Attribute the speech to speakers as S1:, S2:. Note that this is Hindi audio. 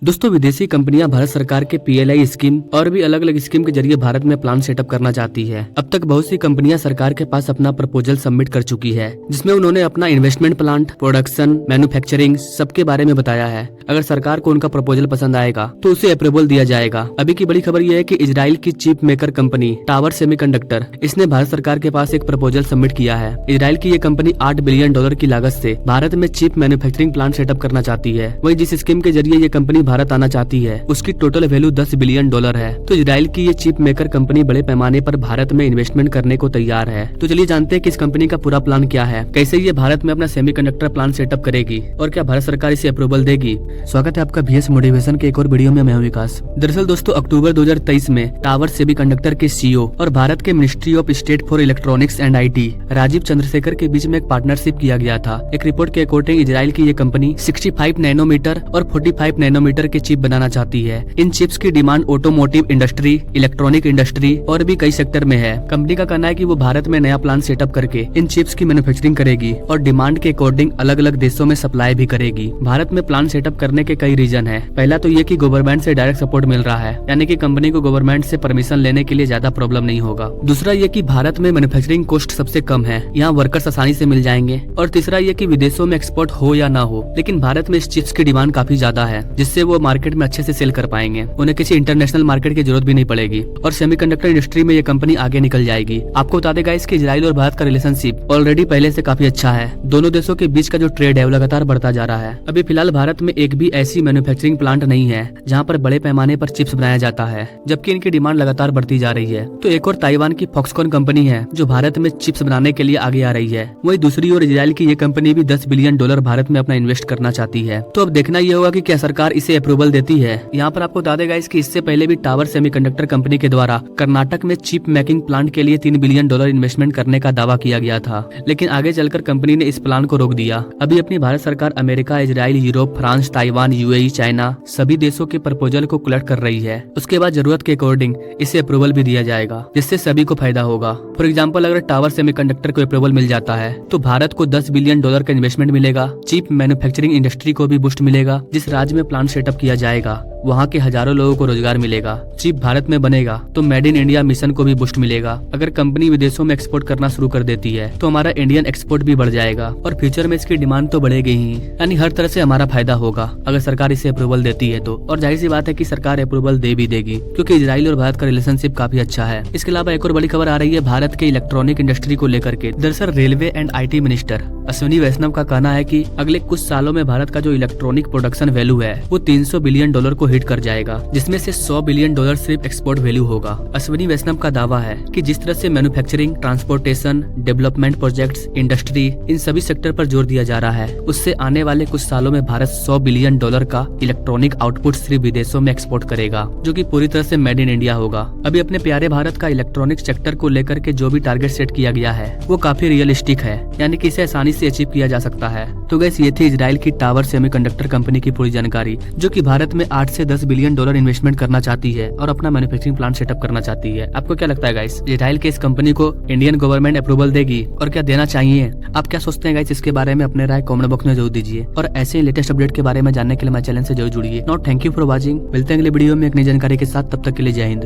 S1: दोस्तों, विदेशी कंपनियां भारत सरकार के PLI स्कीम और भी अलग अलग स्कीम के जरिए भारत में प्लांट सेटअप करना चाहती है। अब तक बहुत सी कंपनियां सरकार के पास अपना प्रपोजल सबमिट कर चुकी है, जिसमें उन्होंने अपना इन्वेस्टमेंट प्लांट, प्रोडक्शन, मैन्युफैक्चरिंग सबके बारे में बताया है। अगर सरकार को उनका प्रपोजल पसंद आएगा तो उसे अप्रूवल दिया जाएगा। अभी की बड़ी खबर यह है कि इजराइल की chip maker company tower semiconductor इसने भारत सरकार के पास एक प्रपोजल सबमिट किया है। इजराइल की ये कंपनी $8 बिलियन की लागत से भारत में चिप मैन्युफैक्चरिंग प्लांट सेटअप करना चाहती है। वहीं जिस स्कीम के जरिए ये कंपनी भारत आना चाहती है उसकी टोटल वैल्यू $10 बिलियन है। तो इजराइल की ये चिप मेकर कंपनी बड़े पैमाने पर भारत में इन्वेस्टमेंट करने को तैयार है। तो चलिए जानते हैं कि इस कंपनी का पूरा प्लान क्या है, कैसे ये भारत में अपना सेमीकंडक्टर प्लांट सेटअप करेगी और क्या भारत सरकार इसे अप्रूवल देगी। स्वागत है आपका VS मोटिवेशन के एक और वीडियो में। मैं हूं विकास। दरअसल दोस्तों, अक्टूबर 2023 में टावर सेमीकंडक्टर के CEO और भारत के ministry of state for electronics and IT Rajeev Chandrasekhar के बीच में एक पार्टनरशिप किया गया था। एक रिपोर्ट के अकॉर्डिंग इजराइल की ये कंपनी 65 नैनोमीटर और 45 नैनोमीटर के चिप बनाना चाहती है। इन चिप्स की demand automotive industry, electronic industry और भी कई सेक्टर में है। कंपनी का कहना है कि वो भारत में नया प्लांट सेटअप करके इन चिप्स की मैन्युफैक्चरिंग करेगी और डिमांड के अकॉर्डिंग अलग अलग देशों में सप्लाई भी करेगी। भारत में प्लांट सेटअप करने के कई रीजन है। पहला तो ये कि गवर्नमेंट से डायरेक्ट सपोर्ट मिल रहा है, यानी कि कंपनी को गवर्नमेंट से परमिशन लेने के लिए ज्यादा प्रॉब्लम नहीं होगा। दूसरा ये कि भारत में मैन्युफैक्चरिंग कॉस्ट सबसे कम है, यहाँ वर्कर्स आसानी से मिल जाएंगे। और तीसरा ये कि विदेशों में एक्सपोर्ट हो या ना हो, लेकिन भारत में इस चिप्स की डिमांड काफी ज्यादा है, जिससे वो मार्केट में अच्छे से सेल कर पाएंगे। उन्हें किसी इंटरनेशनल मार्केट की जरूरत भी नहीं पड़ेगी और सेमीकंडक्टर इंडस्ट्री में ये कंपनी आगे निकल जाएगी। आपको बता देगा इसके इजराइल और भारत का रिलेशनशिप ऑलरेडी पहले से काफी अच्छा है। दोनों देशों के बीच का जो ट्रेड है वो लगातार बढ़ता जा रहा है। अभी फिलहाल भारत में एक भी ऐसी मैन्युफैक्चरिंग प्लांट नहीं है जहाँ पर बड़े पैमाने पर चिप्स बनाया जाता है, जबकि इनकी डिमांड लगातार बढ़ती जा रही है। तो एक और ताइवान की फॉक्सकॉन कंपनी है जो भारत में चिप्स बनाने के लिए आगे आ रही है। वहीं दूसरी ओर इजराइल की ये कंपनी भी $10 बिलियन भारत में अपना इन्वेस्ट करना चाहती है। तो अब देखना ये होगा कि क्या सरकार इसे अप्रूवल देती है। यहाँ पर आपको बता देगा इसकी इससे पहले भी टावर सेमीकंडक्टर कंपनी के द्वारा कर्नाटक में चिप मेकिंग प्लांट के लिए $3 बिलियन इन्वेस्टमेंट करने का दावा किया गया था, लेकिन आगे चलकर कंपनी ने इस प्लान को रोक दिया। अभी अपनी भारत सरकार America, Israel, Europe, France, Taiwan, UAE, China सभी देशों के प्रपोजल को कलेक्ट कर रही है। उसके बाद जरूरत के अकॉर्डिंग इसे अप्रूवल भी दिया जाएगा, जिससे सभी को फायदा होगा। फॉर एग्जाम्पल, अगर टावर सेमीकंडक्टर को अप्रूवल मिल जाता है तो भारत को $10 बिलियन का इन्वेस्टमेंट मिलेगा। चिप मैन्युफैक्चरिंग इंडस्ट्री को भी बूस्ट मिलेगा। जिस राज्य में प्लांट सेटअप किया जाएगा वहाँ के हजारों लोगों को रोजगार मिलेगा। चिप भारत में बनेगा तो मेड इन इंडिया मिशन को भी बूस्ट मिलेगा। अगर कंपनी विदेशों में एक्सपोर्ट करना शुरू कर देती है तो हमारा इंडियन एक्सपोर्ट भी बढ़ जाएगा और फ्यूचर में इसकी डिमांड तो बढ़ेगी ही, यानी हर तरह से हमारा फायदा होगा अगर सरकार इसे अप्रूवल देती है तो। और जाहिर सी बात है कि सरकार अप्रूवल दे भी देगी, क्योंकि इजराइल और भारत का रिलेशनशिप काफी अच्छा है। इसके अलावा एक और बड़ी खबर आ रही है भारत के इलेक्ट्रॉनिक इंडस्ट्री को लेकर के। दरअसल railway and IT minister Ashwini Vaishnaw का कहना है कि अगले कुछ सालों में भारत का जो इलेक्ट्रॉनिक प्रोडक्शन वैल्यू है वो $300 बिलियन को हिट कर जाएगा, जिसमें से $100 बिलियन सिर्फ एक्सपोर्ट वैल्यू होगा। अश्विनी वैष्णव का दावा है कि जिस तरह से manufacturing, transportation, development projects, industry, इन सभी सेक्टर पर जोर दिया जा रहा है, उससे आने वाले कुछ सालों में भारत $100 बिलियन का इलेक्ट्रॉनिक आउटपुट सिर्फ विदेशों में एक्सपोर्ट करेगा, जो कि पूरी तरह से मेड इन इंडिया होगा। अभी अपने प्यारे भारत का इलेक्ट्रॉनिक सेक्टर को लेकर के जो भी टारगेट सेट किया गया है वो काफी रियलिस्टिक है, यानी कि इसे आसानी से अचीव किया जा सकता है। तो गाइस, ये थी इजराइल की टावर सेमीकंडक्टर कंपनी की पूरी जानकारी, जो कि भारत में $8 से $10 बिलियन इन्वेस्टमेंट करना चाहती है और अपना मैन्युफैक्चरिंग प्लांट सेटअप करना चाहती है। आपको क्या लगता है गाइस, इजराइल के इस कंपनी को इंडियन गवर्नमेंट अप्रूवल देगी और क्या देना चाहिए? आप क्या सोचते हैं गाइस इसके बारे में? अपने राय कमेंट बॉक्स में जरूर दीजिए और ऐसे लेटेस्ट अपडेट के बारे में जानने के लिए हमारे चैनल से जरूर जुड़िए। Not thank you for watching. मिलते हैं अगले वीडियो में एक नई जानकारी के साथ। तब तक के लिए जय हिंद।